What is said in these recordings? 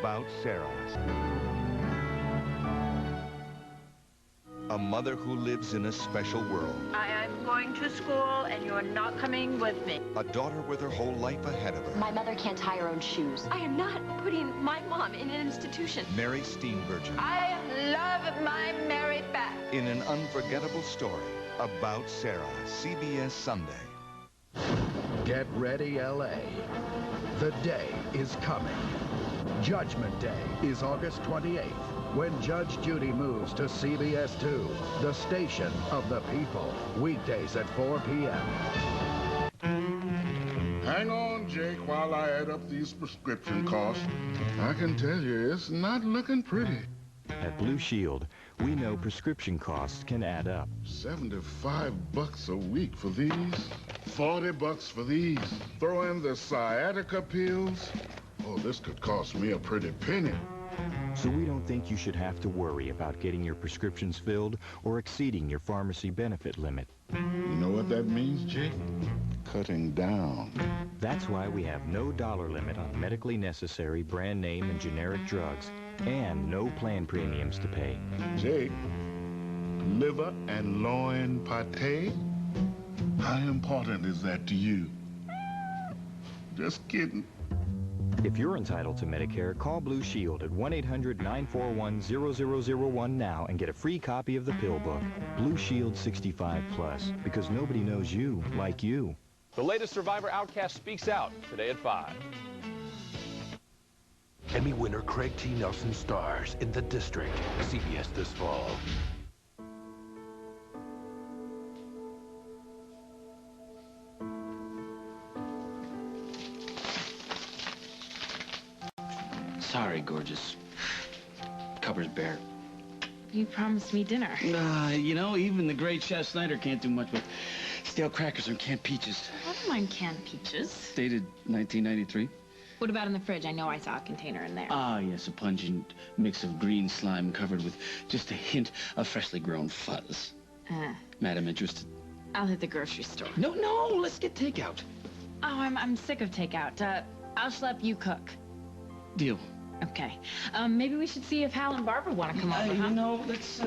about Sarah. A mother who lives in a special world. I am going to school and you're not coming with me. A daughter with her whole life ahead of her. My mother can't tie her own shoes. I am not putting my mom in an institution. Mary Steenburgen. I love my Mary Beth. In an unforgettable story about Sarah. CBS Sunday. Get ready, L.A. The day is coming. Judgment Day is August 28th, when Judge Judy moves to CBS 2, the station of the people. Weekdays at 4 p.m. Hang on, Jake, while I add up these prescription costs. I can tell you, it's not looking pretty. At Blue Shield, we know prescription costs can add up. $75 a week for these, $40 for these. Throw in the sciatica pills. Oh, this could cost me a pretty penny. So we don't think you should have to worry about getting your prescriptions filled or exceeding your pharmacy benefit limit. You know what that means, Jake? Cutting down. That's why we have no dollar limit on medically necessary brand name and generic drugs, and no plan premiums to pay. Jake, liver and loin pate? How important is that to you? Just kidding. If you're entitled to Medicare, call Blue Shield at 1-800-941-0001 now and get a free copy of the pill book, Blue Shield 65 Plus, because nobody knows you like you. The latest Survivor Outcast speaks out today at 5. Emmy winner Craig T. Nelson stars in The District, CBS this fall. Sorry, gorgeous. Cupboard's bare. You promised me dinner. You know, even the great Chef Snyder can't do much with stale crackers and canned peaches. I don't mind canned peaches. Dated 1993. What about in the fridge? I know I saw a container in there. Ah, yes, a pungent mix of green slime covered with just a hint of freshly grown fuzz. Madam interested? I'll hit the grocery store. No, let's get takeout. Oh, I'm sick of takeout. I'll schlep, you cook. Deal. Okay. Maybe we should see if Hal and Barbara want to come over, huh? You know, let's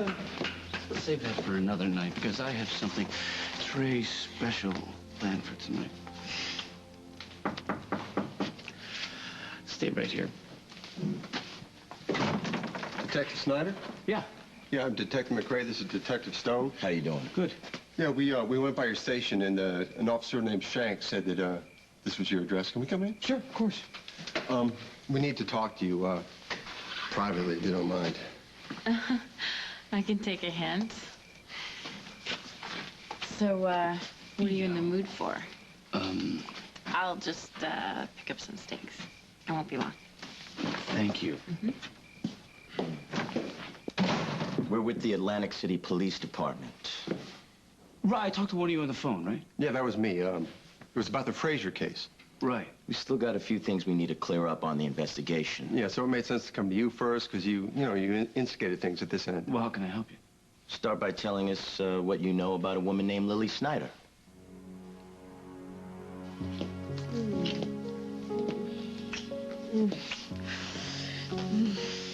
save that for another night, because I have something very special planned for tonight. Stay right here. Detective Snyder? Yeah. Yeah, I'm Detective McRae. This is Detective Stone. How you doing? Good. Yeah, we went by your station, and an officer named Shanks said that this was your address. Can we come in? Sure, of course. We need to talk to you privately, if you don't mind. I can take a hint. So, what are you in the mood for? I'll just pick up some steaks. I won't be long. Thank you. We're with the Atlantic City Police Department. Right, I talked to one of you on the phone, right? Yeah, that was me. It was about the Frazier case. Right. We still got a few things we need to clear up on the investigation. Yeah, so it made sense to come to you first, because you instigated things at this end. Well, how can I help you? Start by telling us what you know about a woman named Lily Snyder.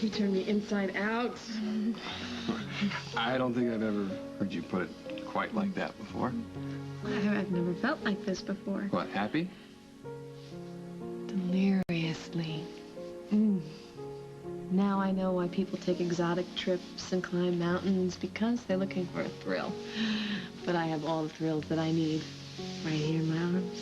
You turned me inside out. I don't think I've ever heard you put it quite like that before. I've never felt like this before. What, happy? Deliriously. Now I know why people take exotic trips and climb mountains, because they're looking for a thrill. But I have all the thrills that I need right here in my arms.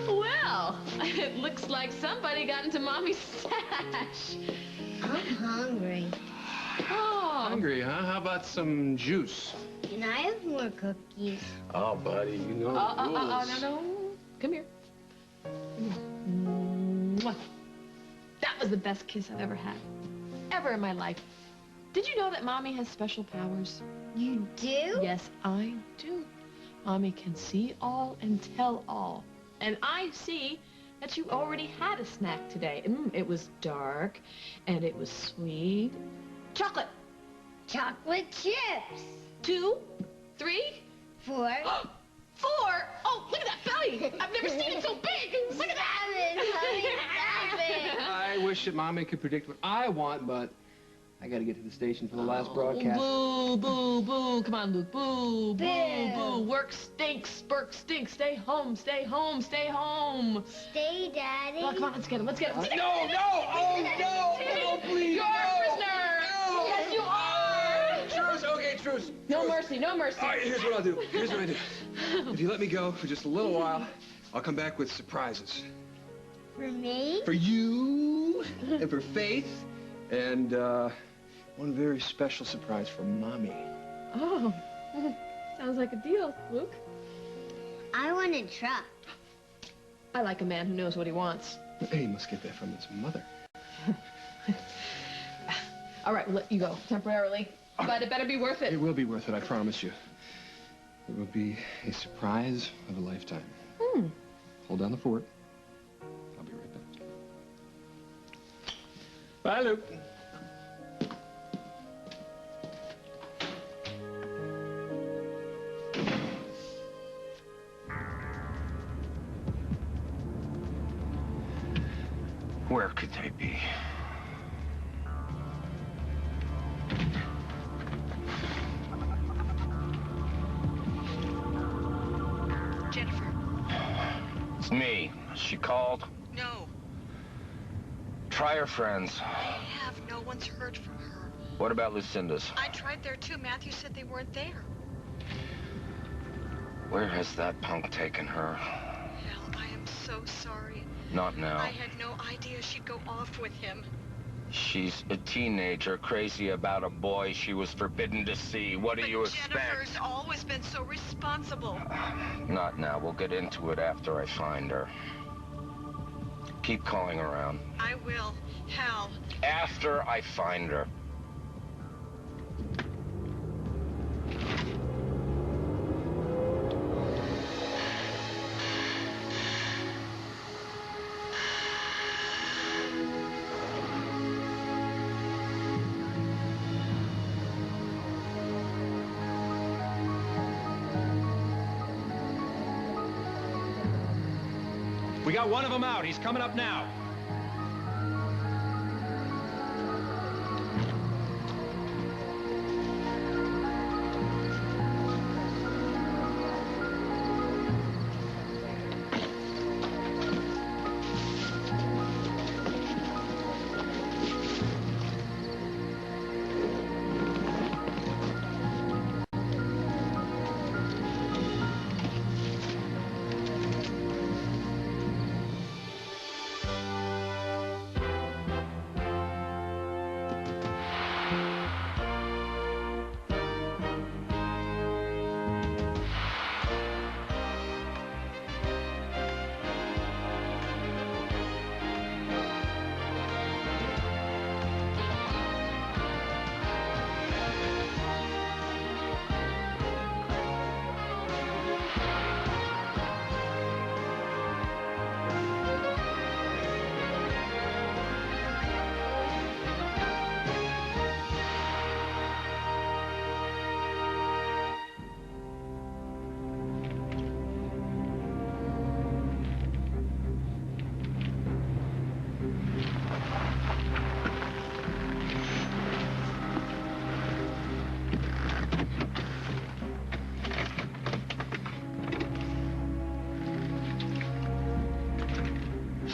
Well, it looks like somebody got into Mommy's stash. I'm hungry. Oh. Hungry, huh? How about some juice? Can I have more cookies? Oh, buddy, you know the rules. No. Come here. Mwah. That was the best kiss I've ever had. Ever in my life. Did you know that Mommy has special powers? You do? Yes, I do. Mommy can see all and tell all. And I see that you already had a snack today. It was dark, and it was sweet. Chocolate. Chocolate chips. 2, 3. 3? 4. 4? Oh, look at that belly! I've never seen it so big! Look at that! 7, I wish that Mommy could predict what I want, but I gotta get to the station for the last broadcast. Boo, boo, boo. Come on, Luke. Boo, boo, boo. Work stinks. Work stinks. Stay home. Stay home. Stay home. Stay, Daddy. Come on, let's get him. Let's get him. No, no! Oh, no! No, please! You're a prisoner! No! Yes, you are! Truce! Okay, truce. No mercy. No mercy. All right, here's what I'll do. Here's what I do. If you let me go for just a little while, I'll come back with surprises. For me? For you, and for Faith, and, one very special surprise for Mommy. Oh, sounds like a deal, Luke. I want a truck. I like a man who knows what he wants. Hey, he must get that from his mother. All right, we'll let you go temporarily, but it better be worth it. It will be worth it, I promise you. It will be a surprise of a lifetime. Hold down the fort. I'll be right back. Bye, Luke. Where could they be? Jennifer. It's me. She called. No. Try her friends. I have. No one's heard from her. What about Lucinda's? I tried there, too. Matthew said they weren't there. Where has that punk taken her? Hal, I am so sorry. Not now. I had no idea she'd go off with him. She's a teenager, crazy about a boy she was forbidden to see. What do you expect? Jennifer's always been so responsible. Not now. We'll get into it after I find her. Keep calling around. I will. Hal. After I find her. We got one of them out. He's coming up now.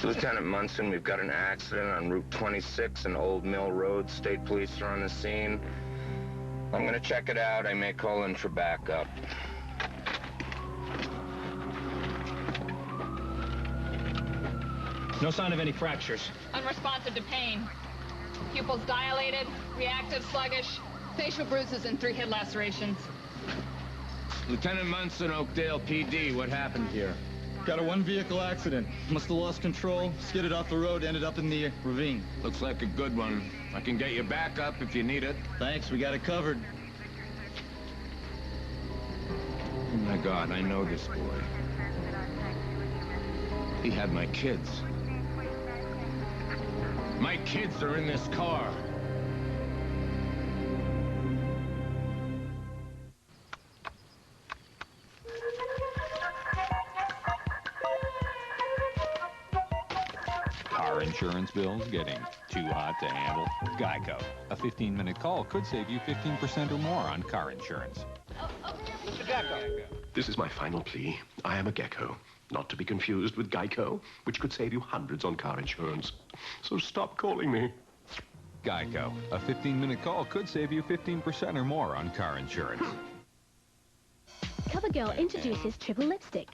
Lieutenant Munson, we've got an accident on Route 26 and Old Mill Road. State police are on the scene. I'm gonna check it out. I may call in for backup. No sign of any fractures. Unresponsive to pain. Pupils dilated, reactive, sluggish, facial bruises and 3 head lacerations. Lieutenant Munson, Oakdale PD, what happened here? Got a one-vehicle accident. Must have lost control, skidded off the road, ended up in the ravine. Looks like a good one. I can get you back up if you need it. Thanks, we got it covered. Oh my God, I know this boy. He had my kids. My kids are in this car. Insurance bills getting too hot to handle? Geico. A 15-minute call could save you 15% or more on car insurance. Mr. Gecko. This is my final plea. I am a gecko, not to be confused with Geico, which could save you hundreds on car insurance. So stop calling me. Geico. A 15-minute call could save you 15% or more on car insurance. CoverGirl introduces triple lipstick.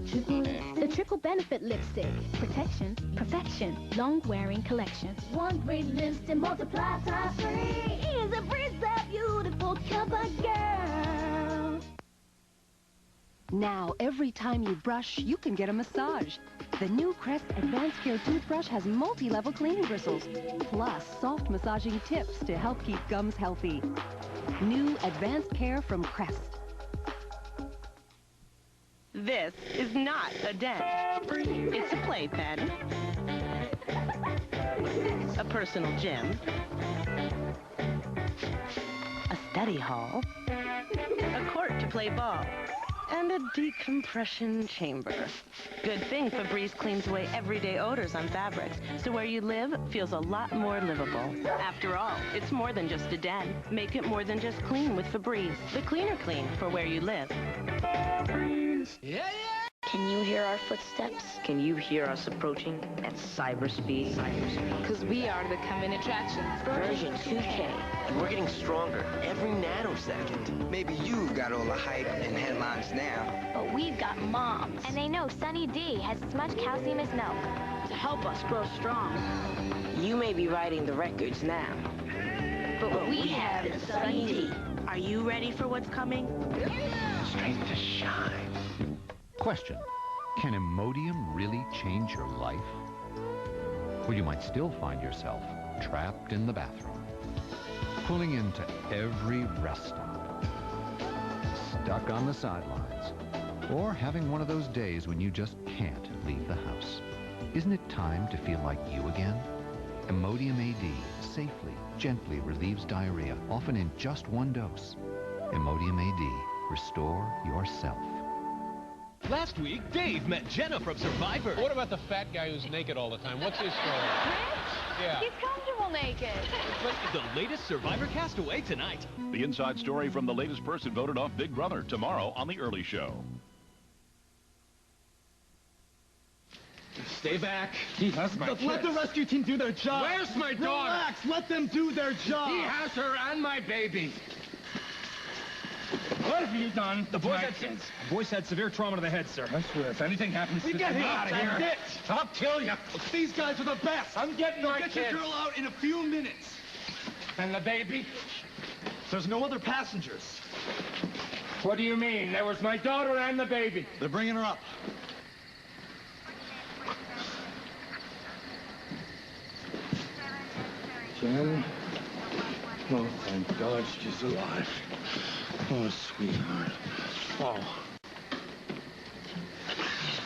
The triple benefit lipstick. Protection, perfection, long-wearing collection. One great lipstick multiplies times 3. Here's a breeze that beautiful CoverGirl. Now, every time you brush, you can get a massage. The new Crest Advanced Care Toothbrush has multi-level cleaning bristles, plus soft massaging tips to help keep gums healthy. New Advanced Care from Crest. This is not a dent. It's a playpen, a personal gym, a study hall, a court to play ball, and a decompression chamber. Good thing Febreze cleans away everyday odors on fabrics, so where you live feels a lot more livable. After all, it's more than just a den. Make it more than just clean with Febreze, the cleaner clean for where you live. Can you hear our footsteps? Can you hear us approaching at cyber speed? Because we are the coming attraction. Version 2K. And we're getting stronger every nanosecond. Maybe you've got all the hype and headlines now. But we've got moms. And they know Sunny D has as much calcium as milk. To help us grow strong. You may be writing the records now. But what we have is Sunny D. Are you ready for what's coming? Strength to shine. Question: can Imodium really change your life? Well, you might still find yourself trapped in the bathroom, pulling into every rest stop, stuck on the sidelines, or having one of those days when you just can't leave the house. Isn't it time to feel like you again? Imodium AD safely, gently relieves diarrhea, often in just one dose. Imodium AD. Restore yourself. Last week, Dave met Jenna from Survivor. What about the fat guy who's naked all the time? What's his story? Yeah. He's comfortable naked. The latest Survivor Castaway tonight. The inside story from the latest person voted off Big Brother tomorrow on The Early Show. Stay back. He has my kids. Let the rescue team do their job. Where's my daughter? Relax. Let them do their job. He has her and my baby. What have you done? The boy's had severe trauma to the head, sir. I swear, if anything happens to get him out out of here. I'll kill you. These guys are the best. I'm getting my Get kids. your girl out in a few minutes. And the baby? There's no other passengers. What do you mean? There was my daughter and the baby. They're bringing her up. Jen? Oh, thank God she's alive. Oh, sweetheart. Oh.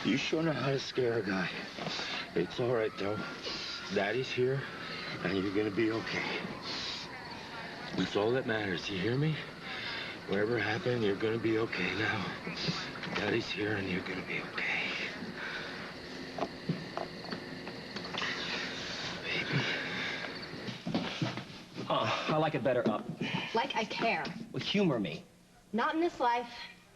You sure know how to scare a guy. It's all right, though. Daddy's here, and you're gonna be okay. That's all that matters, you hear me? Whatever happened, you're gonna be okay now. Daddy's here, and you're gonna be okay. I like it better up. Like I care. Well, humor me. Not in this life.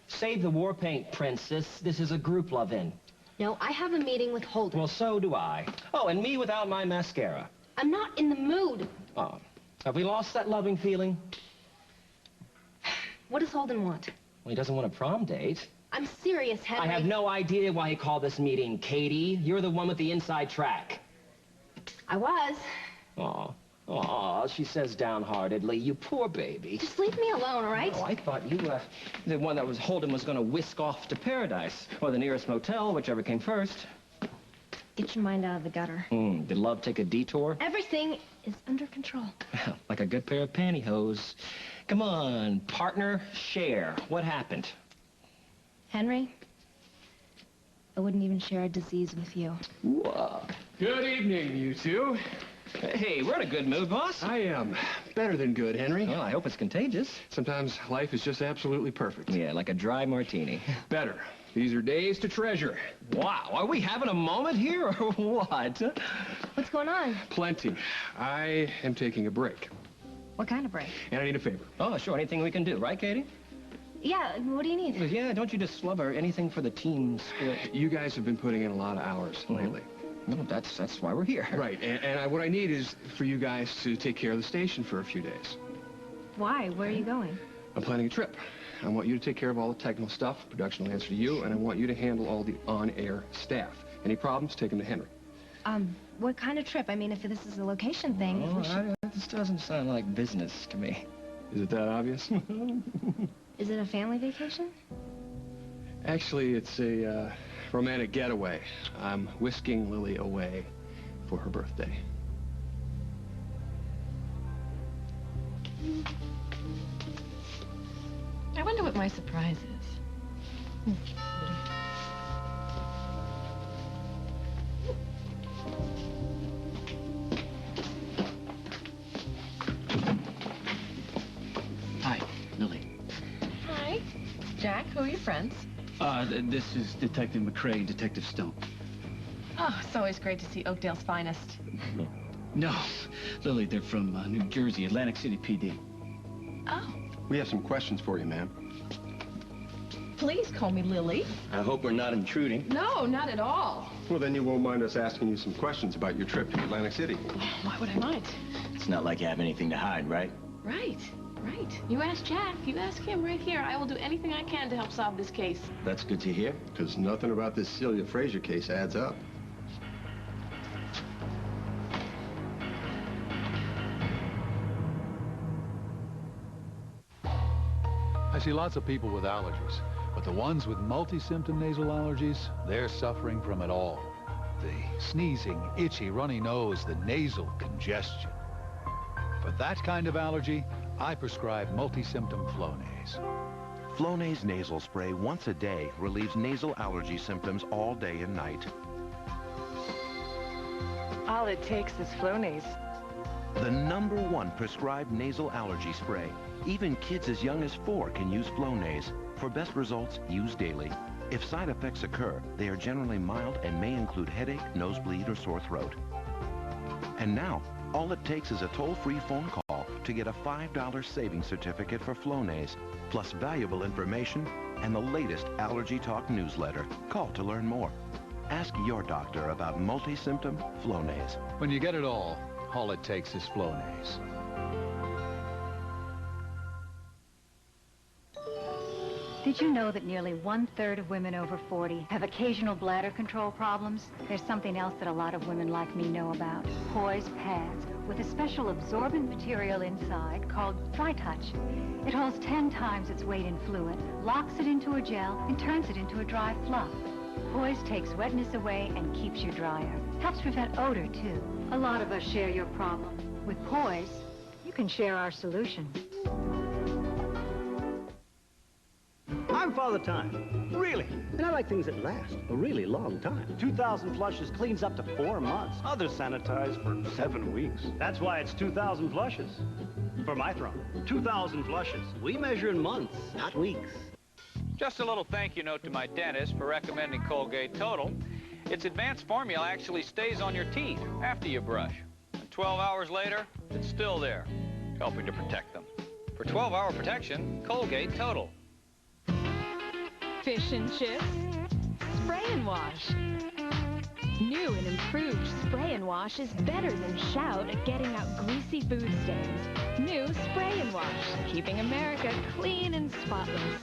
Save the war paint, princess. This is a group love-in. No, I have a meeting with Holden. Well, so do I. Oh, and me without my mascara. I'm not in the mood. Oh, have we lost that loving feeling? What does Holden want? Well, he doesn't want a prom date. I'm serious, Henry. I have no idea why he called this meeting, Katie. You're the one with the inside track. I was. Oh. Oh, she says downheartedly, you poor baby. Just leave me alone, all right? Oh, I thought you, the one that was Holden was going to whisk off to paradise. Or the nearest motel, whichever came first. Get your mind out of the gutter. Did love take a detour? Everything is under control. Like a good pair of pantyhose. Come on, partner, share. What happened? Henry, I wouldn't even share a disease with you. Whoa. Good evening, you two. Hey, we're in a good mood, boss. I am. Better than good, Henry. Well, I hope it's contagious. Sometimes life is just absolutely perfect. Yeah, like a dry martini. Better. These are days to treasure. Wow, are we having a moment here or what? What's going on? Plenty. I am taking a break. What kind of break? And I need a favor. Oh, sure, anything we can do, right, Katie? Yeah, what do you need? Yeah, don't you just slubber anything for the team spirit. You guys have been putting in a lot of hours lately. No, that's why we're here. Right, and what I need is for you guys to take care of the station for a few days. Why? Where are you going? I'm planning a trip. I want you to take care of all the technical stuff. Production will answer to you, and I want you to handle all the on-air staff. Any problems, take them to Henry. What kind of trip? I mean, if this is a location thing, Oh, this doesn't sound like business to me. Is it that obvious? Is it a family vacation? Actually, it's a romantic getaway. I'm whisking Lily away for her birthday. I wonder what my surprise is. Hi, Lily. Hi. Jack, who are your friends? This is Detective McCrae and Detective Stone. Oh, it's always great to see Oakdale's finest. No, Lily, they're from New Jersey, Atlantic City PD. Oh. We have some questions for you, ma'am. Please call me Lily. I hope we're not intruding. No, not at all. Well, then you won't mind us asking you some questions about your trip to Atlantic City. Why would I mind? It's not like you have anything to hide, right? Right. You ask Jack. You ask him right here. I will do anything I can to help solve this case. That's good to hear. Because nothing about this Celia Fraser case adds up. I see lots of people with allergies, but the ones with multi-symptom nasal allergies, they're suffering from it all. The sneezing, itchy, runny nose, the nasal congestion. For that kind of allergy, I prescribe multi-symptom Flonase. Flonase nasal spray once a day relieves nasal allergy symptoms all day and night. All it takes is Flonase. The #1 prescribed nasal allergy spray. Even kids as young as 4 can use Flonase. For best results, use daily. If side effects occur, they are generally mild and may include headache, nosebleed, or sore throat. And now, all it takes is a toll-free phone call to get a $5 savings certificate for Flonase, plus valuable information and the latest Allergy Talk newsletter. Call to learn more. Ask your doctor about multi-symptom Flonase. When you get it all it takes is Flonase. Did you know that nearly 1/3 of women over 40 have occasional bladder control problems? There's something else that a lot of women like me know about. Poise pads with a special absorbent material inside called Dry Touch. It holds 10 times its weight in fluid, locks it into a gel, and turns it into a dry fluff. Poise takes wetness away and keeps you drier. Helps prevent odor, too. A lot of us share your problem. With Poise, you can share our solution. I'm Father Time, really. And I like things that last a really long time. 2,000 flushes cleans up to 4 months. Others sanitize for 7 weeks. That's why it's 2,000 flushes. For my throne, 2,000 flushes. We measure in months, not weeks. Just a little thank you note to my dentist for recommending Colgate Total. Its advanced formula actually stays on your teeth after you brush. And 12 hours later, it's still there, helping to protect them. For 12-hour protection, Colgate Total. Fish and chips, spray and wash. New and improved spray and wash is better than shout at getting out greasy food stains. New spray and wash, keeping America clean and spotless.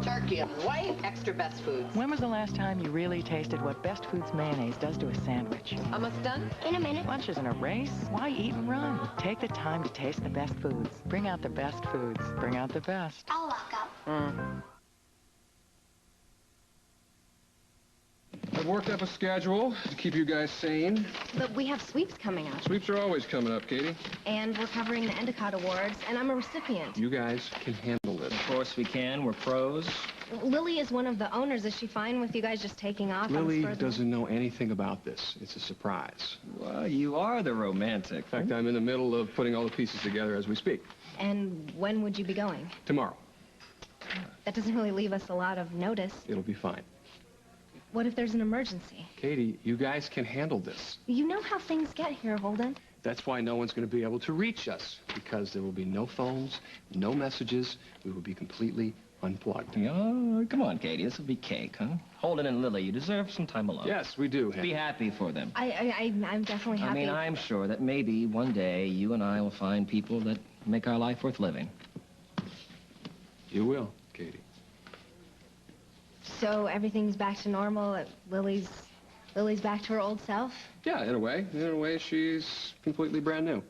Turkey and white, extra Best Foods. When was the last time you really tasted what Best Foods mayonnaise does to a sandwich? Almost done? In a minute. Lunch isn't a race. Why eat and run? Take the time to taste the best foods. Bring out the best foods. Bring out the best. I'll lock up. I've worked up a schedule to keep you guys sane. But we have sweeps coming up. Sweeps are always coming up, Katie. And we're covering the Endicott Awards, and I'm a recipient. You guys can handle this. Of course we can. We're pros. Lily is one of the owners. Is she fine with you guys just taking off? Lily doesn't know anything about this. It's a surprise. Well, you are the romantic. In fact, I'm in the middle of putting all the pieces together as we speak. And when would you be going? Tomorrow. That doesn't really leave us a lot of notice. It'll be fine. What if there's an emergency? Katie, you guys can handle this. You know how things get here, Holden. That's why no one's going to be able to reach us, because there will be no phones, no messages. We will be completely unplugged. Oh, come on, Katie. This will be cake, huh? Holden and Lily, you deserve some time alone. Yes, we do. Be happy for them. I'm definitely happy. I mean, I'm sure that maybe one day you and I will find people that make our life worth living. You will, Katie. So everything's back to normal. Lily's back to her old self? Yeah, in a way. In a way, she's completely brand new.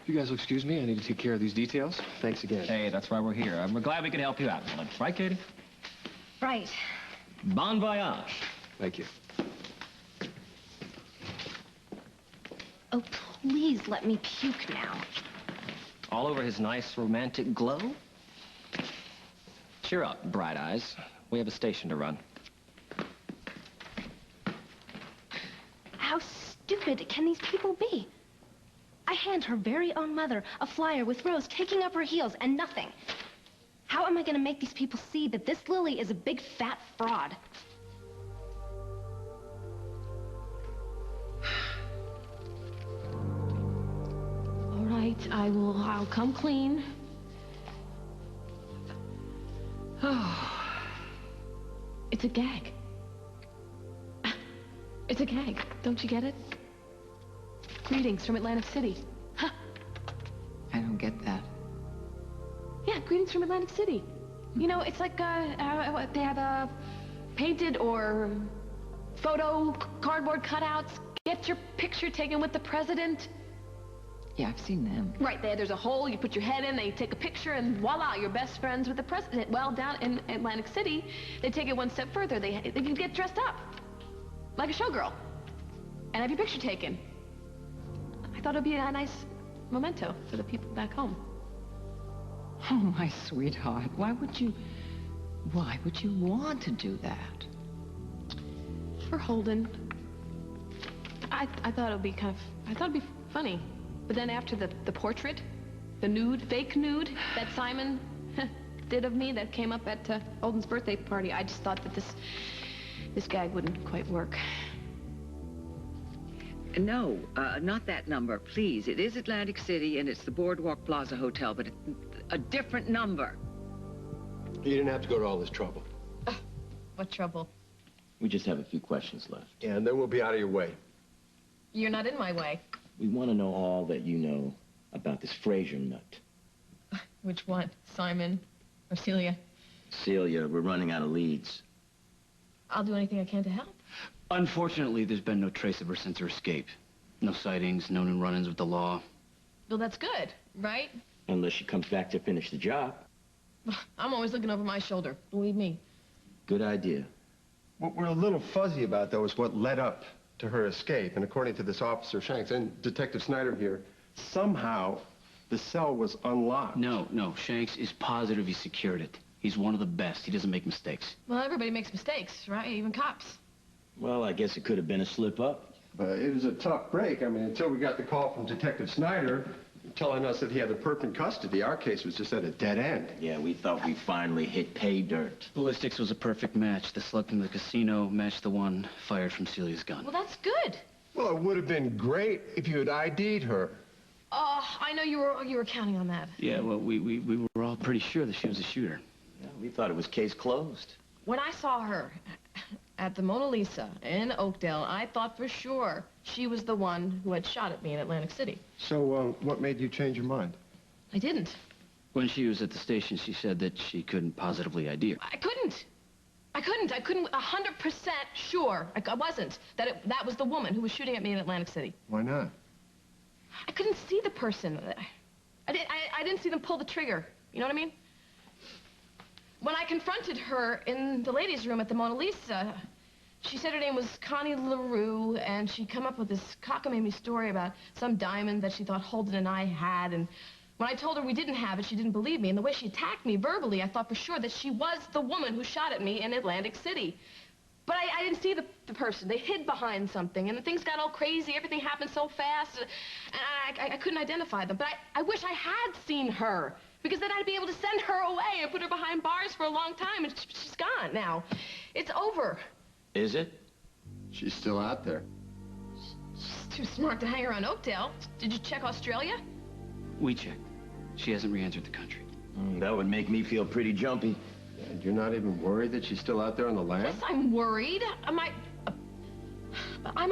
If you guys will excuse me, I need to take care of these details. Thanks again. Hey, that's why we're here. We're glad we could help you out, Holden. Right, Katie? Right. Bon voyage. Thank you. Oh, please let me puke now. All over his nice romantic glow? Cheer up, Bright Eyes. We have a station to run. How stupid can these people be? I hand her very own mother a flyer with Rose kicking up her heels and nothing. How am I going to make these people see that this Lily is a big fat fraud? All right, I'll come clean. Oh. It's a gag. It's a gag. Don't you get it? Greetings from Atlantic City. Huh. I don't get that. Yeah, greetings from Atlantic City. You know, it's like, they have, painted or photo cardboard cutouts. Get your picture taken with the president. Yeah, I've seen them. Right there, there's a hole, you put your head in, they take a picture, and voila, you're best friends with the president. Well, down in Atlantic City, they take it one step further. They can get dressed up like a showgirl and have your picture taken. I thought it'd be a nice memento for the people back home. Oh, my sweetheart, why would you want to do that? For Holden. I thought it'd be I thought it'd be funny. But then after the portrait, the nude, fake nude that Simon did of me that came up at Holden's birthday party, I just thought that this gag wouldn't quite work. No, not that number, please. It is Atlantic City, and it's the Boardwalk Plaza Hotel, but it's a different number. You didn't have to go to all this trouble. What trouble? We just have a few questions left. Yeah, and then we'll be out of your way. You're not in my way. We want to know all that you know about this Fraser nut. Which one? Simon or Celia? Celia, we're running out of leads. I'll do anything I can to help. Unfortunately, there's been no trace of her since her escape. No sightings, no new run-ins with the law. Well, that's good, right? Unless she comes back to finish the job. I'm always looking over my shoulder, believe me. Good idea. What we're a little fuzzy about, though, is what led up to her escape. And according to this Officer Shanks and Detective Snyder here, somehow the cell was unlocked. No. Shanks is positive he secured it. He's one of the best. He doesn't make mistakes. Well, everybody makes mistakes, right? Even cops. Well, I guess it could have been a slip-up. But it was a tough break. I mean, until we got the call from Detective Snyder telling us that he had the perp in custody, our case was just at a dead end. Yeah, we thought we finally hit pay dirt. Ballistics was a perfect match. The slug from the casino matched the one fired from Celia's gun. Well, that's good. Well, it would have been great if you had ID'd her. Oh, I know you were counting on that. Yeah, well, we were all pretty sure that she was a shooter. Yeah, we thought it was case closed. When I saw her at the Mona Lisa in Oakdale, I thought for sure she was the one who had shot at me in Atlantic City. So, what made you change your mind? I didn't. When she was at the station, she said that she couldn't positively ID her. I couldn't 100% sure. I wasn't. That was the woman who was shooting at me in Atlantic City. Why not? I couldn't see the person. I didn't see them pull the trigger. You know what I mean? When I confronted her in the ladies' room at the Mona Lisa, She said her name was Connie LaRue, and she'd come up with this cockamamie story about some diamond that she thought Holden and I had, and when I told her we didn't have it, she didn't believe me, and the way she attacked me verbally, I thought for sure that she was the woman who shot at me in Atlantic City. But I didn't see the person. They hid behind something, and the things got all crazy. Everything happened so fast, and I couldn't identify them. But I wish I had seen her, because then I'd be able to send her away and put her behind bars for a long time, and she's gone now. It's over. Is it? She's still out there. She's too smart to hang around Oakdale. Did you check Australia? We checked. She hasn't re-entered the country. That would make me feel pretty jumpy. And you're not even worried that she's still out there on the land? Yes, I'm worried. I'm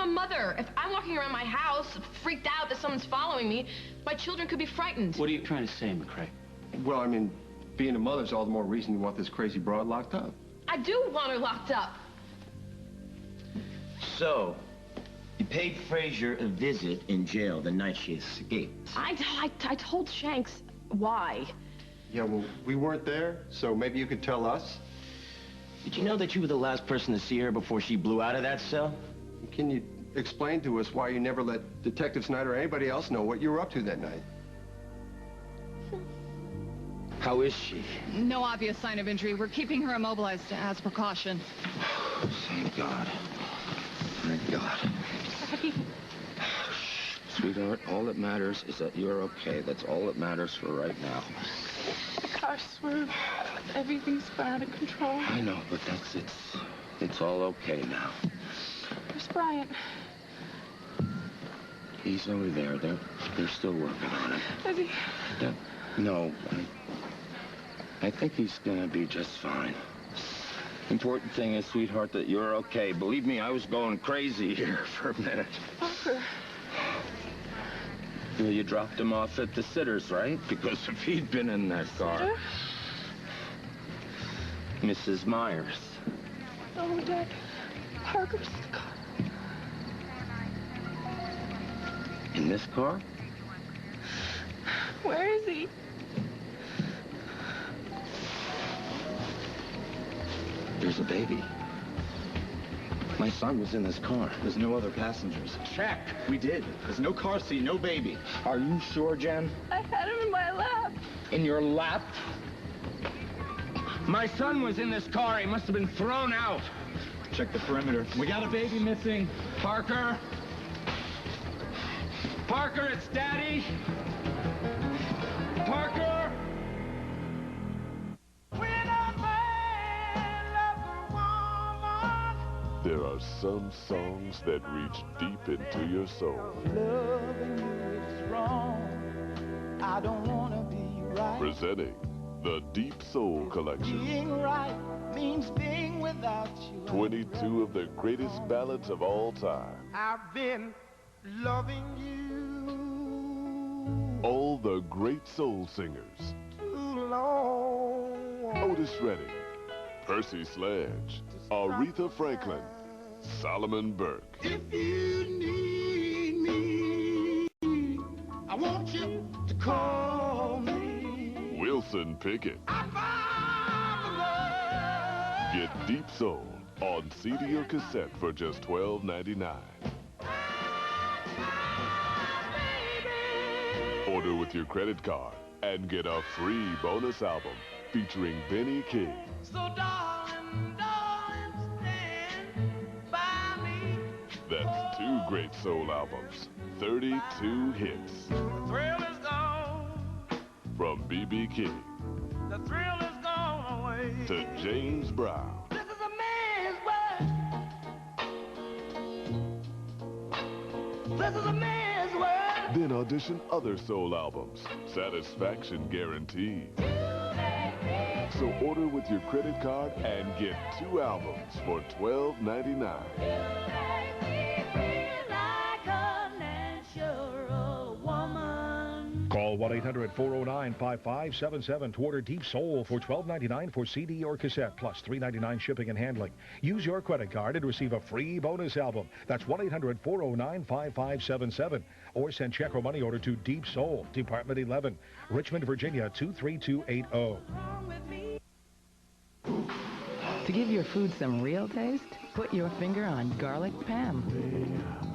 a mother. If I'm walking around my house freaked out that someone's following me, my children could be frightened. What are you trying to say, McCrae? Well, I mean, being a mother's all the more reason you want this crazy broad locked up. I do want her locked up. So, you paid Frazier a visit in jail the night she escaped. I told Shanks why. Yeah, well, we weren't there, so maybe you could tell us. Did you know that you were the last person to see her before she blew out of that cell? Can you explain to us why you never let Detective Snyder or anybody else know what you were up to that night? How is she? No obvious sign of injury. We're keeping her immobilized as a precaution. Thank God. Thank God. Sweetheart, all that matters is that you're okay. That's all that matters for right now. The car swerved. Everything's gone out of control. I know, but it's all okay now. Where's Bryant? He's over there. They're still working on it. Is he? No, I think he's gonna be just fine. Important thing is, sweetheart, that you're okay. Believe me, I was going crazy here for a minute. Parker. Yeah, you dropped him off at the Sitters, right? Because if he'd been in that car... Sitter? Mrs. Myers. Oh, Dad. Parker's in the car. In this car? Where is he? There's a baby. My son was in this car. There's no other passengers. Check. We did. There's no car seat, no baby. Are you sure, Jen? I had him in my lap. In your lap? My son was in this car. He must have been thrown out. Check the perimeter. We got a baby missing. Parker? Parker, it's Daddy. Parker? There are some songs that reach deep into your soul. Loving you is wrong. I don't want to be right. Presenting the Deep Soul Collection. Being right means being without you. 22 of the greatest ballads of all time. I've been loving you All the great soul singers. too long. Otis Redding, Percy Sledge, Aretha Franklin, Solomon Burke. If you need me, I want you to call me. Wilson Pickett. Get Deep Soul on CD or cassette for just $12.99. Order with your credit card and get a free bonus album featuring Benny King. So darling, stand by me. That's 2 great soul albums, 32 hits. The thrill is gone. From B.B. King The thrill is gone away. to James Brown. This is a man's world. This is a man's world. Then audition other soul albums. Satisfaction guaranteed. So order with your credit card and get 2 albums for $12.99. Call 1-800-409-5577 to order Deep Soul for $12.99 for CD or cassette, plus $3.99 shipping and handling. Use your credit card and receive a free bonus album. That's 1-800-409-5577. Or send check or money order to Deep Soul, Department 11, Richmond, Virginia 23280. To give your food some real taste, put your finger on Garlic Pam.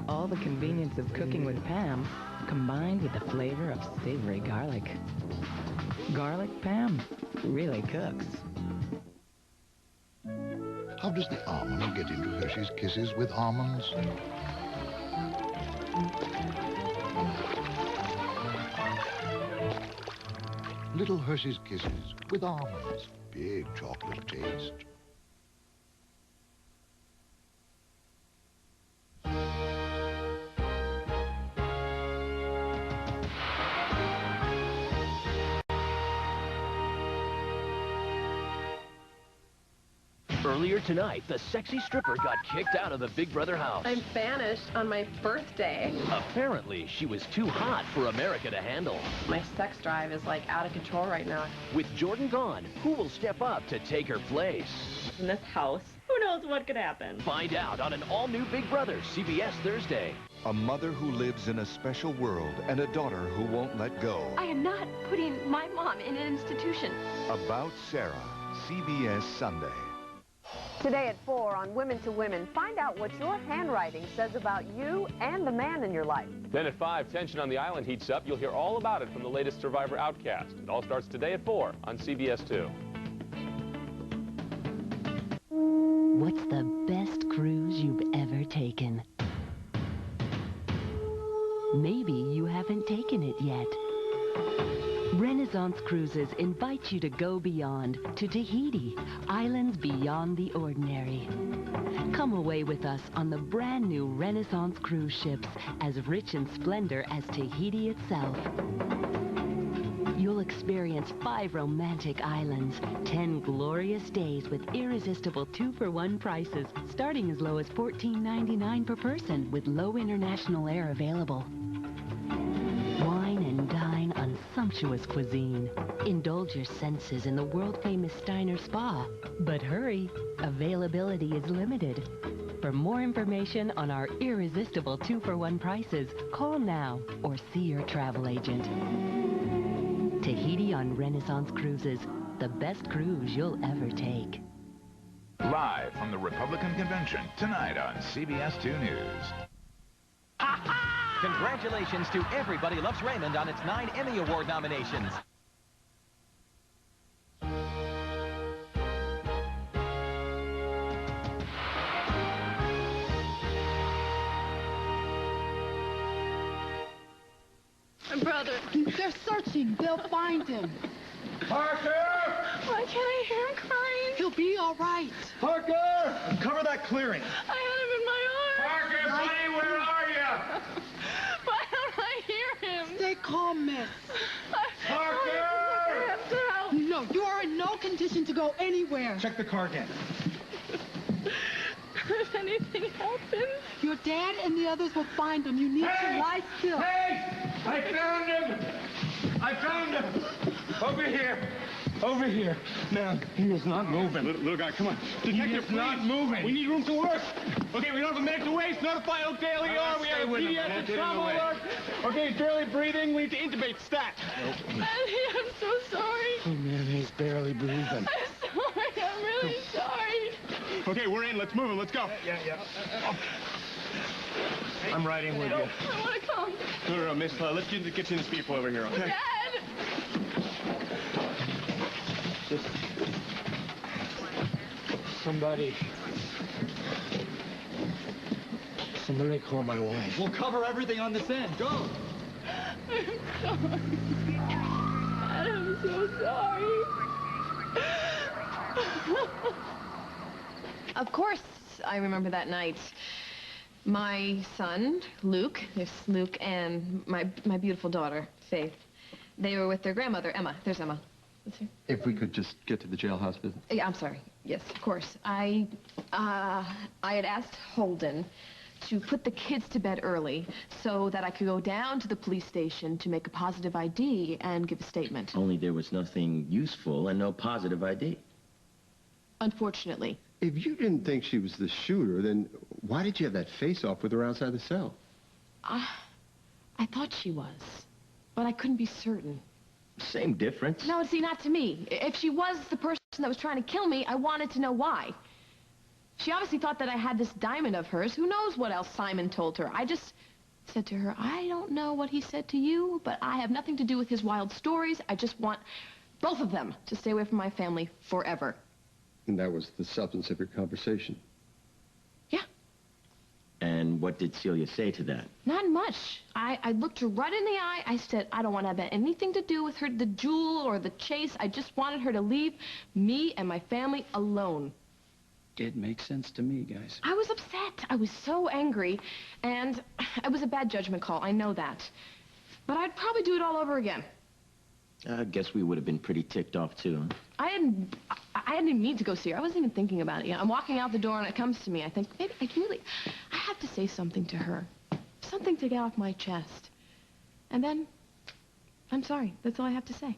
All the convenience of cooking with Pam, combined with the flavor of savory garlic. Garlic Pam really cooks. How does the almond get into Hershey's Kisses with almonds? Little Hershey's Kisses with almonds. Big chocolate taste. Earlier tonight, the sexy stripper got kicked out of the Big Brother house. I'm banished on my birthday. Apparently, she was too hot for America to handle. My sex drive is like out of control right now. With Jordan gone, who will step up to take her place? In this house, who knows what could happen? Find out on an all-new Big Brother, CBS Thursday. A mother who lives in a special world and a daughter who won't let go. I am not putting my mom in an institution. About Sarah, CBS Sunday. Today at 4 on Women to Women, find out what your handwriting says about you and the man in your life. Then at 5, tension on the island heats up. You'll hear all about it from the latest Survivor Outcast. It all starts today at 4 on CBS 2. What's the best cruise you've ever taken? Maybe you haven't taken it yet. Renaissance Cruises invites you to go beyond, to Tahiti, islands beyond the ordinary. Come away with us on the brand new Renaissance cruise ships, as rich in splendor as Tahiti itself. You'll experience 5 romantic islands, 10 glorious days with irresistible 2-for-1 prices, starting as low as $14.99 per person with low international air available. Wine and dine on sumptuous cuisine. Indulge your senses in the world-famous Steiner Spa. But hurry, availability is limited. For more information on our irresistible 2-for-1 prices, call now or see your travel agent. Tahiti on Renaissance Cruises, the best cruise you'll ever take. Live from the Republican Convention, tonight on CBS 2 News. Congratulations to Everybody Loves Raymond on its 9 Emmy Award nominations. Brother, they're searching. They'll find him. Parker! Why can't I hear him crying? He'll be all right. Parker! Cover that clearing. I had him in my arms. Parker, buddy, where are you? Why don't I hear him? Stay calm, miss. Parker! I have to help. No, you are in no condition to go anywhere. Check the car again. If anything happens, your dad and the others will find him. You need to lie still. Hey! I found him! I found him! Over here. Over here. Now, he is not moving. Little guy, come on. Detective, not moving. We need room to work. Okay, we don't have a minute to waste. Notify Oak Daily R. We have a pediatric trauma alert. Okay, he's barely breathing. We need to intubate. Stat. Daddy, I'm so sorry. Oh, man, he's barely breathing. I'm sorry. I'm really sorry. Okay, we're in. Let's move him. Let's go. Yeah. I'm riding with you. I want to come. No, miss. Let's get you in the speedboat over here, okay? Dad! Just... Somebody call my wife. We'll cover everything on this end. Go! I'm sorry. Dad, I'm so sorry. Of course, I remember that night. My son, Luke, there's Luke, and my beautiful daughter, Faith. They were with their grandmother, Emma. There's Emma. That's her. If we could just get to the jailhouse business. Yeah, I'm sorry. Yes, of course. I had asked Holden to put the kids to bed early so that I could go down to the police station to make a positive ID and give a statement. Only there was nothing useful and no positive ID. Unfortunately. If you didn't think she was the shooter, then why did you have that face-off with her outside the cell? I thought she was, but I couldn't be certain. Same difference. No, see, not to me. If she was the person that was trying to kill me, I wanted to know why. She obviously thought that I had this diamond of hers. Who knows what else Simon told her? I just said to her, I don't know what he said to you, but I have nothing to do with his wild stories. I just want both of them to stay away from my family forever. And that was the substance of your conversation. And what did Celia say to that? Not much. I looked her right in the eye. I said, I don't want to have anything to do with her, the jewel or the chase. I just wanted her to leave me and my family alone. It makes sense to me, guys. I was upset. I was so angry. And it was a bad judgment call. I know that. But I'd probably do it all over again. I guess we would have been pretty ticked off, too, huh? I didn't even mean to go see her. I wasn't even thinking about it. I'm walking out the door and it comes to me. I think, maybe I have to say something to her. Something to get off my chest. And then, I'm sorry. That's all I have to say.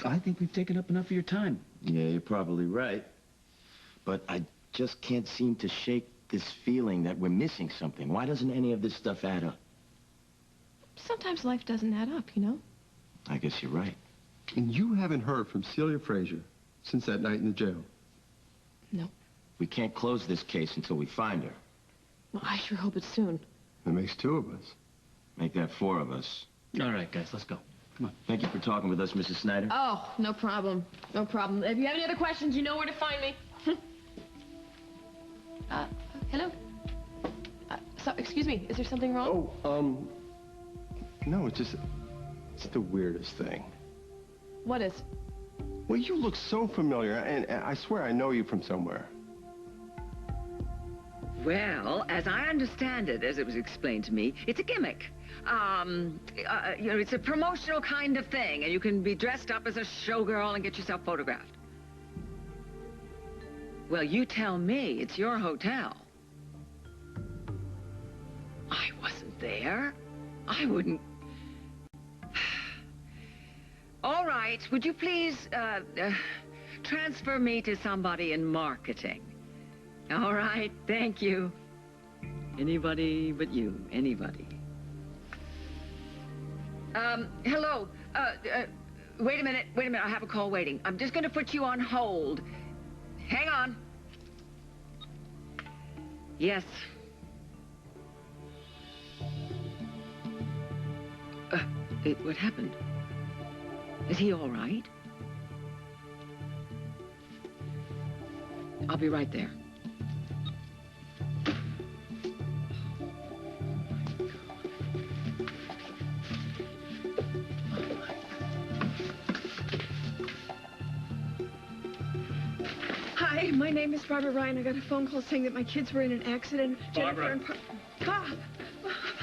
I think we've taken up enough of your time. Yeah, you're probably right. But I just can't seem to shake this feeling that we're missing something. Why doesn't any of this stuff add up? Sometimes life doesn't add up, you know? I guess you're right. And you haven't heard from Celia Fraser since that night in the jail? No. We can't close this case until we find her. Well, I sure hope it's soon. That makes 2 of us. Make that 4 of us. All right, guys, let's go. Come on. Thank you for talking with us, Mrs. Snyder. Oh, no problem. No problem. If you have any other questions, you know where to find me. Hello? So, excuse me, is there something wrong? Oh, no, it's the weirdest thing. What is? Well, you look so familiar, and I swear I know you from somewhere. Well, as I understand it, as it was explained to me, it's a gimmick. You know, it's a promotional kind of thing, and you can be dressed up as a showgirl and get yourself photographed. Well, you tell me, it's your hotel. I wasn't there. I wouldn't... All right, would you please, transfer me to somebody in marketing? All right, thank you. Anybody but you, anybody. Hello, wait a minute, I have a call waiting. I'm just gonna put you on hold. Hang on. Yes. What happened? Is he all right? I'll be right there. Hi, my name is Barbara Ryan. I got a phone call saying that my kids were in an accident. Barbara. Jennifer and Bob.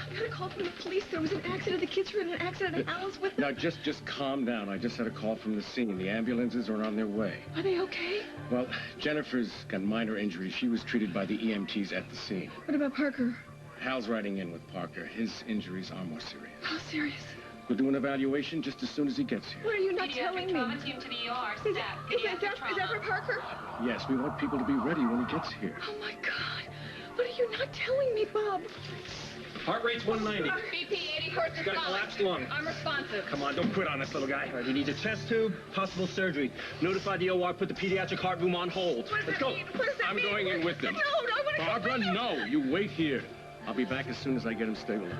I got a call from the police. There was an accident. The kids were in an accident, and Alice with them. Now, just calm down. I just had a call from the scene. The ambulances are on their way. Are they okay? Well, Jennifer's got minor injuries. She was treated by the EMTs at the scene. What about Parker? Hal's riding in with Parker. His injuries are more serious. How serious? We'll do an evaluation just as soon as he gets here. What are you not telling me? Trauma team to the ER. Is that for Parker? Yes, we want people to be ready when he gets here. Oh, my God. What are you not telling me, Bob? Heart rate's 190. BP 80 course He's got a collapsed lung. I'm responsive. Come on, don't quit on us, little guy. All right, we need a chest tube, possible surgery. Notify the OR, put the pediatric heart room on hold. Let's go. I'm going in with them. No, I want to Barbara, no. You wait here. I'll be back as soon as I get him stabilized.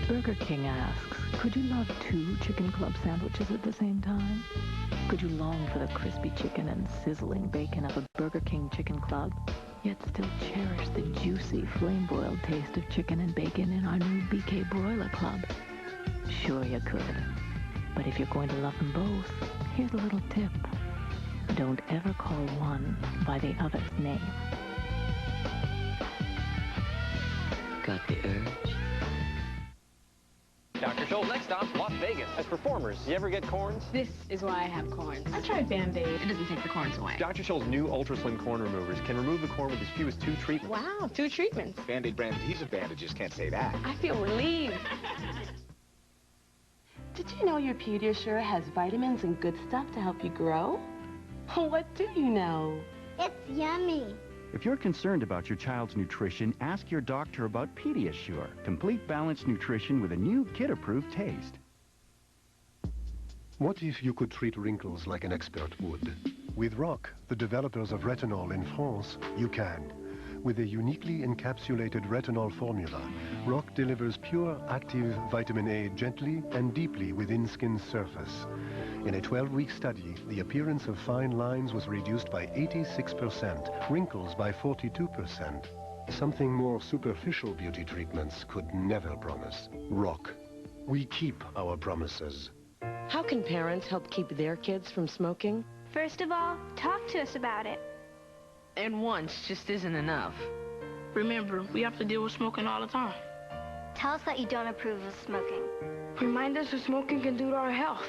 Burger King asks, could you love 2 chicken club sandwiches at the same time? Could you long for the crispy chicken and sizzling bacon of a Burger King chicken club, yet still cherish the juicy, flame-broiled taste of chicken and bacon in our new BK Broiler Club? Sure you could. But if you're going to love them both, here's a little tip. Don't ever call one by the other's name. Got the urge? Dr. Scholl's next stop, Las Vegas. As performers, you ever get corns? This is why I have corns. I tried Band-Aid. It doesn't take the corns away. Dr. Scholl's new Ultra Slim corn removers can remove the corn with as few as 2 treatments. Wow, 2 treatments. Band-Aid brand adhesive bandages can't say that. I feel relieved. Did you know your Pediasure has vitamins and good stuff to help you grow? What do you know? It's yummy. If you're concerned about your child's nutrition, ask your doctor about Pediasure. Complete balanced nutrition with a new kid-approved taste. What if you could treat wrinkles like an expert would? With ROC, the developers of retinol in France, you can. With a uniquely encapsulated retinol formula, ROC delivers pure, active vitamin A gently and deeply within skin's surface. In a 12-week study, the appearance of fine lines was reduced by 86%, wrinkles by 42%. Something more superficial beauty treatments could never promise. ROC. We keep our promises. How can parents help keep their kids from smoking? First of all, talk to us about it. And once just isn't enough. Remember, we have to deal with smoking all the time. Tell us that you don't approve of smoking. Remind us what smoking can do to our health.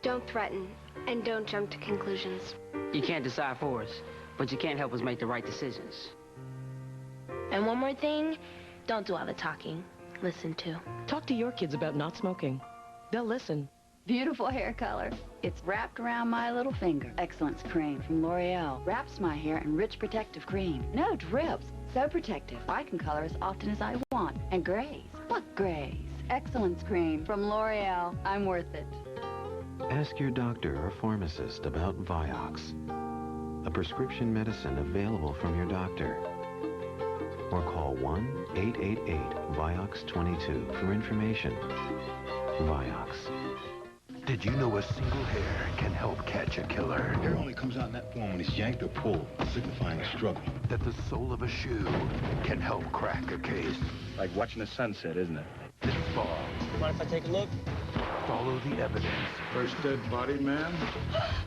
Don't threaten, and don't jump to conclusions. You can't decide for us, but you can't help us make the right decisions. And one more thing, don't do all the talking. Listen too. Talk to your kids about not smoking. They'll listen. Beautiful hair color. It's wrapped around my little finger. Excellence cream from L'Oreal. Wraps my hair in rich protective cream. No drips. So protective. I can color as often as I want. And grays. What grays? Excellence cream from L'Oreal. I'm worth it. Ask your doctor or pharmacist about Vioxx, a prescription medicine available from your doctor. Or call 1-888-VIOXX22 for information. Vioxx. Did you know a single hair can help catch a killer? Hair only comes out in that form when it's yanked or pulled, signifying a struggle. That the sole of a shoe can help crack a case. Like watching the sunset, isn't it? This fall, Mind if I take a look? follow the evidence. First dead body, man.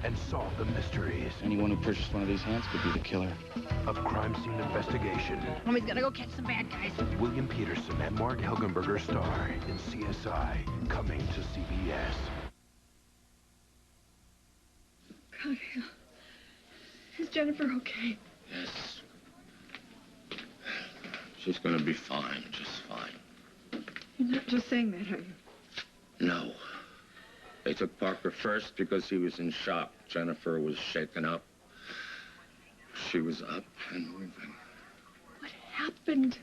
And solve the mysteries Anyone who purchased one of these hands could be the killer. of crime scene investigation. Mommy's gonna go catch some bad guys. William Peterson and Mark Helgenberger star in CSI, coming to CBS. God, is Jennifer okay? Yes. She's gonna be fine, just fine. You're not just saying that, are you? No. They took Parker first because he was in shock. Jennifer was shaken up. She was up and moving. What happened?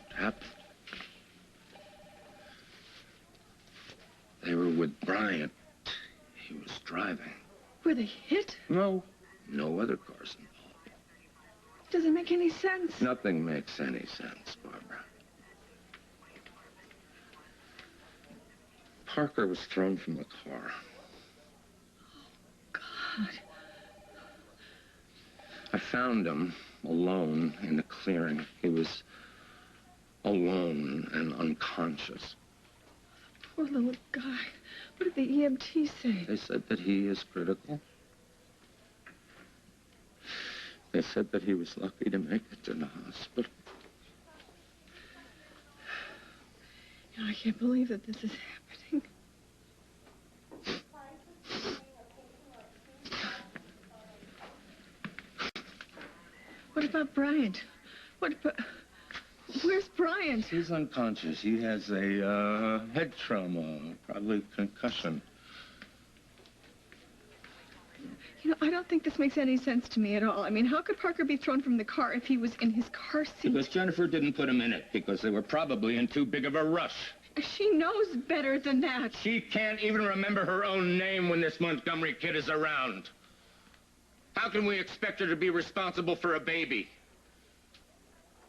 What happened? They were with Bryant. He was driving. Were they hit? No. No other cars involved. Doesn't make any sense. Nothing makes any sense, Barbara. Parker was thrown from the car. God. I found him alone in the clearing. He was alone and unconscious. Poor little guy. What did the EMT say? They said that he is critical. They said that he was lucky to make it to the hospital. You know, I can't believe that this is happening. What about Bryant? What about... Where's Bryant? He's unconscious. He has a head trauma, probably concussion. You know, I don't think this makes any sense to me at all. I mean, how could Parker be thrown from the car if he was in his car seat? Because Jennifer didn't put him in it, because they were probably in too big of a rush. She knows better than that. She can't even remember her own name when this Montgomery kid is around. How can we expect her to be responsible for a baby?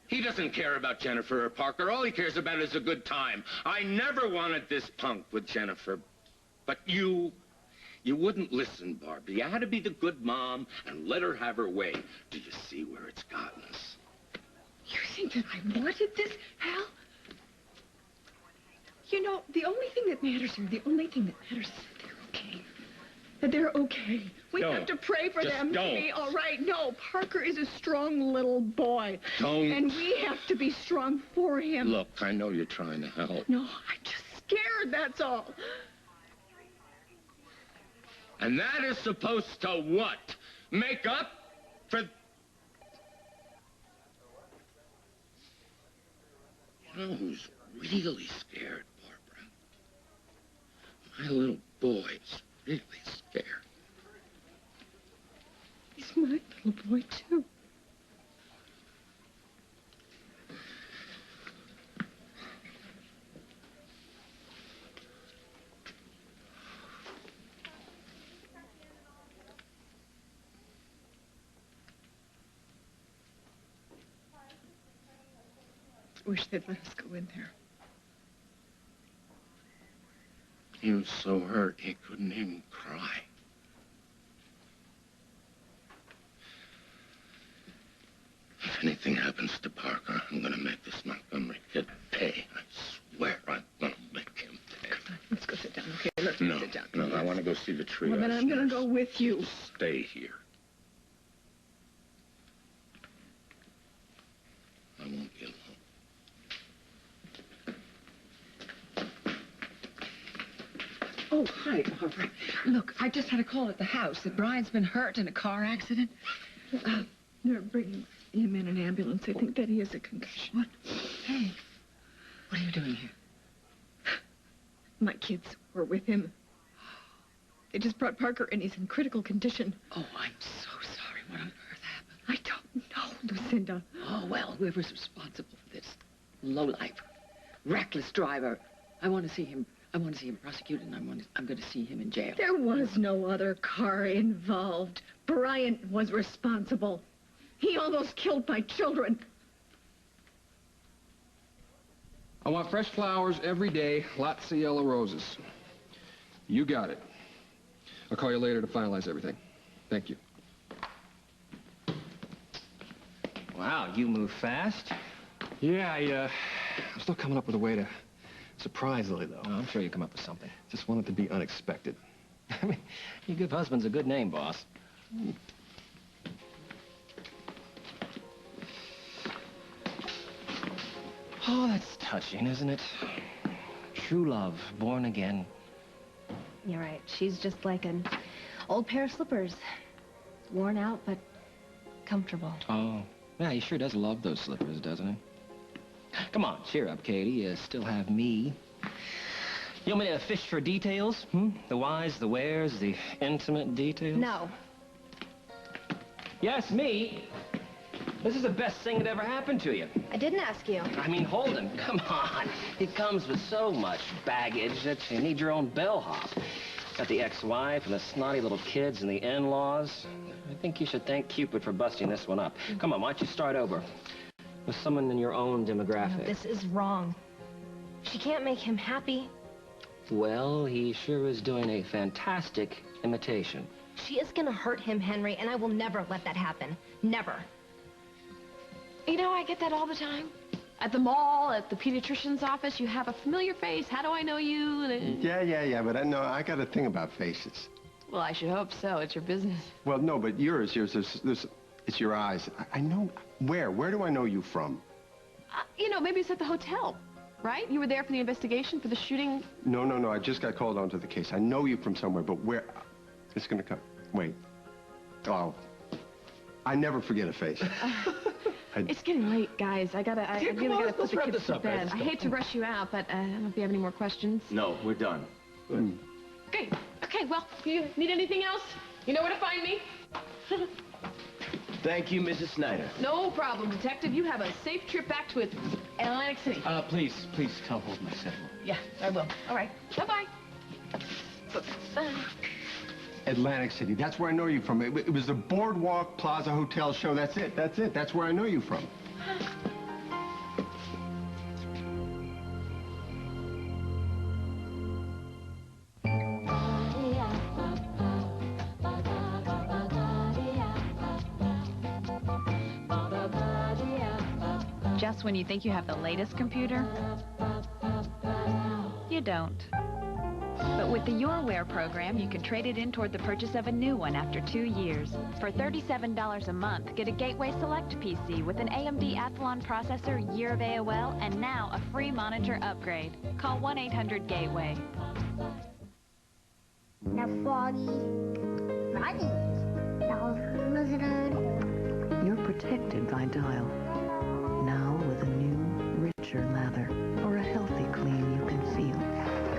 He doesn't care about Jennifer or Parker. All he cares about is a good time. I never wanted this punk with Jennifer. But you wouldn't listen, Barbie. You had to be the good mom and let her have her way. Do you see where it's gotten us? You think that I wanted this, Hal? You know, the only thing that matters here, the only thing that matters is that they're okay. That they're okay. We have to pray for them to be all right. No, Parker is a strong little boy. Don't. And we have to be strong for him. Look, I know you're trying to help. No, I'm just scared, that's all. And that is supposed to what? Make up for... You know who's really scared, Barbara? My little boy's really scared. He's my my little boy, too. Wish they'd let us go in there. He was so hurt he couldn't even cry. If anything happens to Parker, I'm gonna make this Montgomery kid pay. I swear I'm gonna make him pay. Come on, let's go sit down, okay? Let's sit down. No, I want to go see the tree. Well, then I'm gonna go with you. Stay here. I won't be alone. Oh, hi, Barbara. Look, I just had a call at the house that Brian's been hurt in a car accident. They're bringing him in an ambulance. They think that he has a concussion. What? Hey, what are you doing here? My kids were with him. They just brought Parker in. He's in critical condition. Oh, I'm so sorry. What on earth happened? I don't know, Lucinda. Oh, well, whoever's responsible for this lowlife, reckless driver, I want to see him prosecuted, and I'm going to see him in jail. There was no other car involved. Brian was responsible. He almost killed my children. I want fresh flowers every day, lots of yellow roses. You got it. I'll call you later to finalize everything. Thank you. Wow, you move fast. Yeah, I'm still coming up with a way to surprise Lily, though. Oh, I'm sure you come up with something. Just want it to be unexpected. I mean, you give husbands a good name, boss. Oh, that's touching, isn't it? True love, born again. You're right. She's just like an old pair of slippers. Worn out, but comfortable. Oh, yeah, he sure does love those slippers, doesn't he? Come on, cheer up, Katie. You still have me. You want me to fish for details? The whys, the wheres, the intimate details? No. Yes, me. This is the best thing that ever happened to you. I didn't ask you. I mean, Holden, come on. He comes with so much baggage that you need your own bellhop. Got the ex-wife and the snotty little kids and the in-laws. I think you should thank Cupid for busting this one up. Come on, why don't you start over? With someone in your own demographic. No, this is wrong. She can't make him happy. Well, he sure is doing a fantastic imitation. She is gonna hurt him, Henry, and I will never let that happen. Never. You know, I get that all the time. At the mall, at the pediatrician's office, you have a familiar face. How do I know you? Yeah, but I got a thing about faces. Well, I should hope so. It's your business. Well, no, but yours, it's your eyes. I know, where do I know you from? You know, maybe it's at the hotel, right? You were there for the investigation, for the shooting? No, I just got called onto the case. I know you from somewhere, but where? It's gonna come. Wait. Oh. I never forget a face. It's getting late, guys. I really gotta put the kids to bed. I hate to rush you out, but I don't know if you have any more questions. No, we're done. Good. Okay, well, if you need anything else, you know where to find me. Thank you, Mrs. Snyder. No problem, Detective. You have a safe trip back to Atlantic City. Please tell Holden I said hello. Yeah, I will. All right. Bye-bye. Bye. Atlantic City. That's where I know you from. It was the Boardwalk Plaza Hotel show. That's it. That's where I know you from. Just when you think you have the latest computer, you don't. But with the YourWare program, you can trade it in toward the purchase of a new one after 2 years. For $37 a month, get a Gateway Select PC with an AMD Athlon processor, year of AOL, and now a free monitor upgrade. Call 1-800-GATEWAY. You're protected by Dial. Now with a new, richer lather, or a healthy clean you can feel.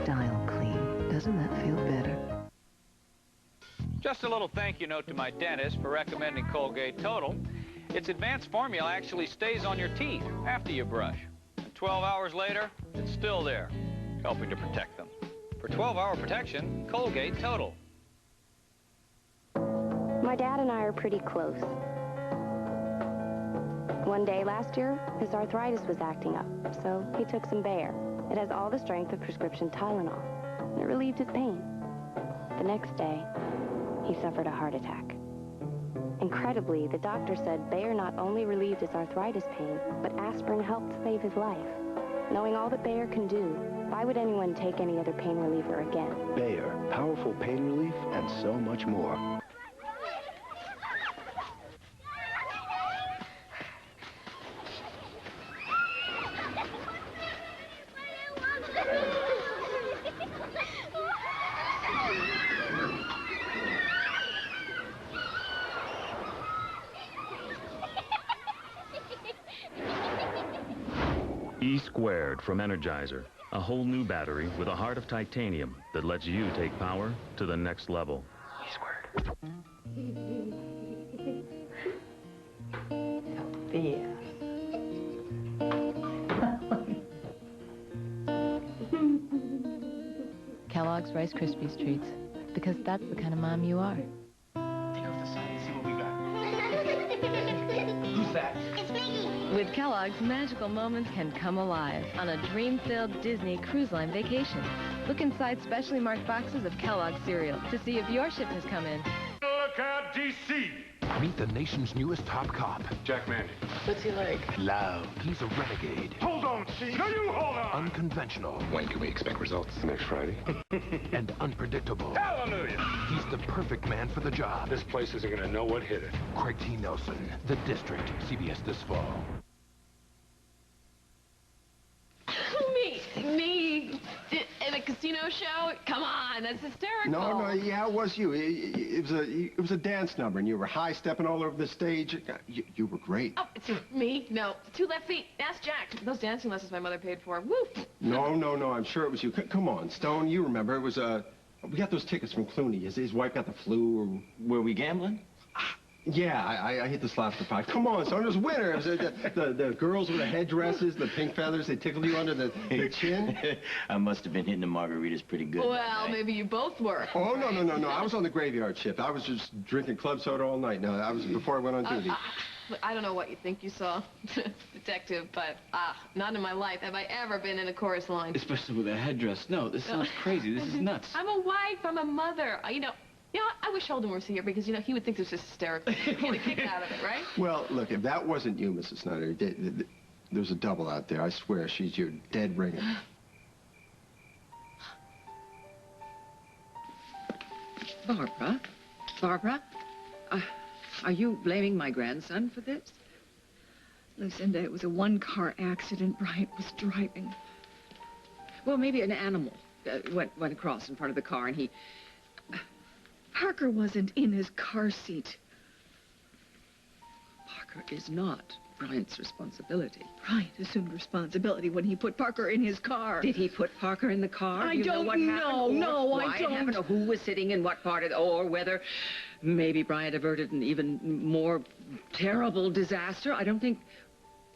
Dial Clean. Doesn't that feel better? Just a little thank you note to my dentist for recommending Colgate Total. Its advanced formula actually stays on your teeth after you brush. And 12 hours later, it's still there, helping to protect them. For 12-hour protection, Colgate Total. My dad and I are pretty close. One day last year, his arthritis was acting up, so he took some Bayer. It has all the strength of prescription Tylenol, and it relieved his pain. The next day, he suffered a heart attack. Incredibly, the doctor said Bayer not only relieved his arthritis pain, but aspirin helped save his life. Knowing all that Bayer can do, why would anyone take any other pain reliever again? Bayer, powerful pain relief and so much more. E-squared from Energizer, a whole new battery with a heart of titanium that lets you take power to the next level. E-squared. Yeah. Kellogg's Rice Krispies treats, because that's the kind of mom you are. Take off the side and see what we got. Who's that? It's Mickey. With Kellogg's, magical moments can come alive on a dream-filled Disney Cruise Line vacation. Look inside specially marked boxes of Kellogg's cereal to see if your ship has come in. Look out, DC! Meet the nation's newest top cop, Jack Mandy. What's he like? Loud. He's a renegade. Hold on, Chief. No, you hold on. Unconventional. When can we expect results? Next Friday. And unpredictable. Hallelujah! He's the perfect man for the job. This place isn't going to know what hit it. Craig T. Nelson, The District, CBS this fall. Me in a casino show? Come on, that's hysterical. No, yeah, it was you. It was a dance number, and you were high-stepping all over the stage. You were great. Oh, it's me? No. 2 left feet. Ask Jack. Those dancing lessons my mother paid for. Woo! No, I'm sure it was you. Come on, Stone, you remember. It was, we got those tickets from Clooney. His wife got the flu, or... Were we gambling? Yeah, I hit the slots for 5. Come on, son, it was winner. It was the girls with the headdresses, the pink feathers, they tickled you under the chin. I must have been hitting the margaritas pretty good. Well, maybe you both were. Oh, no. I was on the graveyard shift. I was just drinking club soda all night. No, I was before I went on duty. I don't know what you think you saw, detective, but not in my life have I ever been in a chorus line. Especially with a headdress. No, this sounds crazy. This is nuts. I'm a wife. I'm a mother. You know, I wish Holden was here because, he would think this was hysterical. He'd get a kick out of it, right? Well, look, if that wasn't you, Mrs. Snyder, there's a double out there. I swear, she's your dead ringer. Barbara, are you blaming my grandson for this? Lucinda, it was a one-car accident. Bryant was driving. Well, maybe an animal went across in front of the car, and he... Parker wasn't in his car seat. Parker is not Bryant's responsibility. Bryant assumed responsibility when he put Parker in his car. Did he put Parker in the car? I don't know what happened? No, I don't know who was sitting in what part of or whether maybe Bryant averted an even more terrible disaster. I don't think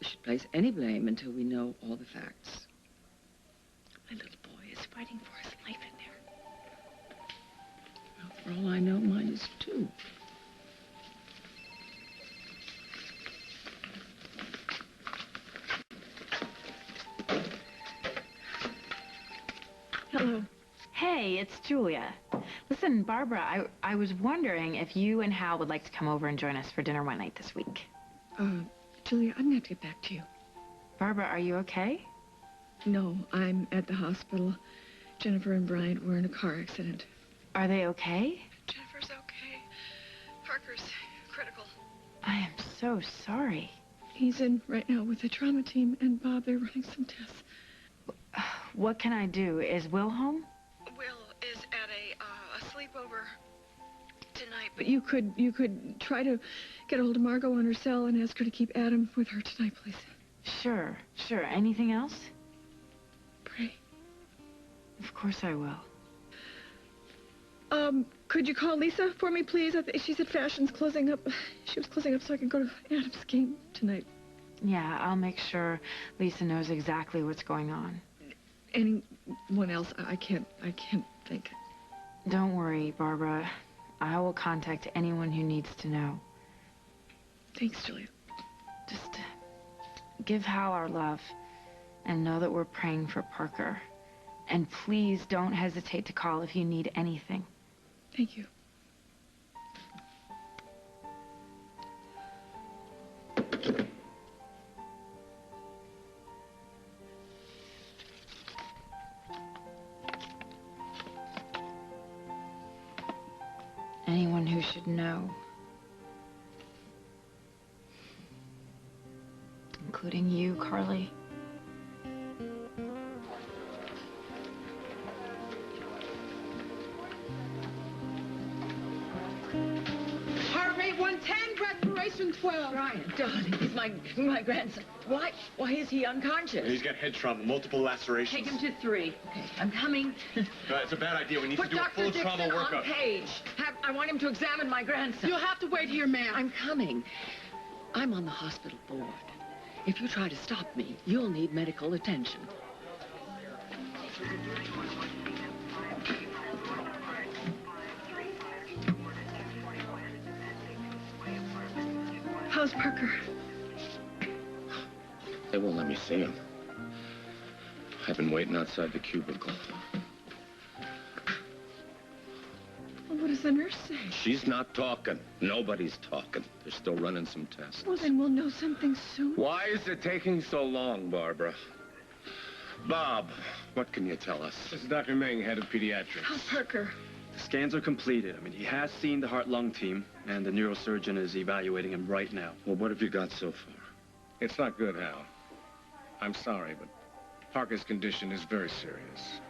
we should place any blame until we know all the facts. My little boy is fighting for his life in there. Well, for all I know, mine is too. Hello. Hey, it's Julia. Listen, Barbara, I was wondering if you and Hal would like to come over and join us for dinner one night this week. Julia, I'm going to get back to you. Barbara, are you okay? No, I'm at the hospital. Jennifer and Bryant were in a car accident. Are they okay? Jennifer's okay. Parker's critical. I am so sorry. He's in right now with the trauma team, and Bob, they're running some tests. What can I do? Is Will home? Will is at a sleepover tonight, but you could try to get a hold of Margot on her cell and ask her to keep Adam with her tonight, please. Sure. Anything else? Pray. Of course I will. Could you call Lisa for me, please? She's at Fashion's closing up. She was closing up so I could go to Adam's game tonight. Yeah, I'll make sure Lisa knows exactly what's going on. Anyone else? I can't think. Don't worry, Barbara. I will contact anyone who needs to know. Thanks, Julia. Just give Hal our love and know that we're praying for Parker. And please don't hesitate to call if you need anything. Thank you. Anyone who should know. Including you, Carly. Heart rate 110, respiration 12. Brian, darling, he's my grandson. Why is he unconscious? He's got head trauma, multiple lacerations. Take him to 3. Okay, I'm coming. It's a bad idea. We need to do a full Dr. trauma Dixon workup. on page. I want him to examine my grandson. You'll have to wait here, ma'am. I'm coming. I'm on the hospital board. If you try to stop me, you'll need medical attention. How's Parker? They won't let me see him. I've been waiting outside the cubicle. Well, what does the nurse say? She's not talking. Nobody's talking. They're still running some tests. Well, then we'll know something soon. Why is it taking so long, Barbara? Bob, what can you tell us? This is Dr. Ming, head of pediatrics. How's Parker? The scans are completed. I mean, he has seen the heart-lung team, and the neurosurgeon is evaluating him right now. Well, what have you got so far? It's not good, Hal. I'm sorry, but Parker's condition is very serious.